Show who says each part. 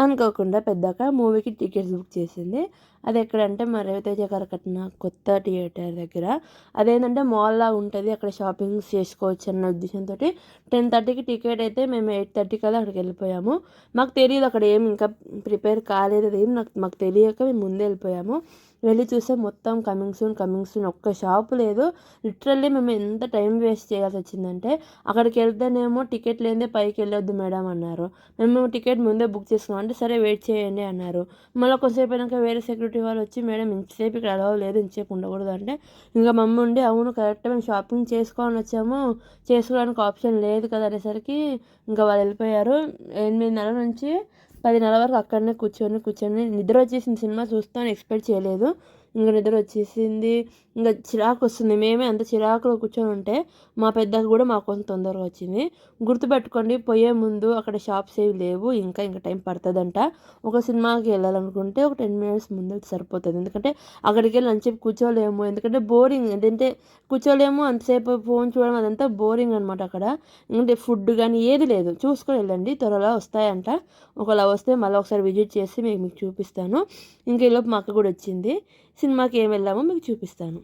Speaker 1: అనుకోకుండా పెద్దక్క మూవీకి టికెట్స్ బుక్ చేసింది. అది ఎక్కడంటే మా రవితేజ గారు కట్టిన కొత్త థియేటర్ దగ్గర. అదేంటంటే మాల్‌లా ఉంటది. అక్కడ షాపింగ్స్ చేసుకోవచ్చు అన్న ఉద్దేశంతో 10:30కి టికెట్ అయితే మేము 8:30 కల్లా అక్కడికెళ్ళిపోయాము. మాకు తెలీదు అక్కడ ఏమి ఇంకా ప్రిపేర్ కాలేదు. అదేం మాకు తెలియక మేము ముందే వెళ్ళిపోయాము. వెళ్ళి చూస్తే మొత్తం కమింగ్ సూన్ ఒక్క షాపు లేదు. లిటరల్లీ మేము ఎంత టైం వేస్ట్ చేయాల్సి వచ్చిందంటే అక్కడికి వెళ్తేనేమో టికెట్ లేనిదే పైకి వెళ్ళొద్దు మేడం అన్నారు. మేము టికెట్ ముందే బుక్ చేసుకున్నాం అంటే సరే వెయిట్ చేయండి అన్నారు. మళ్ళీ కొంతసేపు అయినాక వేరే సెక్యూరిటీ వాళ్ళు వచ్చి మేడం ఇంతసేపు ఇక్కడ అలౌ లేదు, ఇంతసేపు ఉండకూడదు అంటే ఇంకా మమ్మీ ఉండి అవును కరెక్ట్ మేము షాపింగ్ చేసుకొని వచ్చాము, చేసుకోవడానికి ఆప్షన్ లేదు కదా అనేసరికి ఇంకా వాళ్ళు వెళ్ళిపోయారు. 8:30 నుంచి 10:30 వరకు అక్కడనే కూర్చొని నిద్ర వచ్చేసింది. సినిమా చూస్తామని ఎక్స్పెక్ట్ చేయలేదు. ఇంక నిద్ర వచ్చేసింది. ఇంకా చిరాకు వస్తుంది. మేమే అంత చిరాకులో కూర్చొని ఉంటే మా పెద్దకు కూడా మా కోసం తొందరగా వచ్చింది. గుర్తుపెట్టుకోండి పోయే ముందు అక్కడ షాప్స్ ఏవి లేవు, ఇంకా టైం పడుతుందంట. ఒక సినిమాకి వెళ్ళాలనుకుంటే ఒక 10 మినిట్స్ ముందు సరిపోతుంది. ఎందుకంటే అక్కడికి వెళ్ళి అని చెప్పి కూర్చోలేము. ఎందుకంటే బోరింగ్ ఏంటంటే కూర్చోలేము, అంతసేపు ఫోన్ చూడడం అదంతా బోరింగ్ అనమాట. అక్కడ ఎందుకంటే ఫుడ్ కానీ ఏది లేదు. చూసుకొని వెళ్ళండి, త్వరలో వస్తాయంట. ఒకవేళ వస్తే మళ్ళీ ఒకసారి విజిట్ చేసి మీకు చూపిస్తాను. ఇంకా ఈలోపు మా అక్క కూడా వచ్చింది. సినిమాకి ఏం వెళ్ళామో మీకు చూపిస్తాను.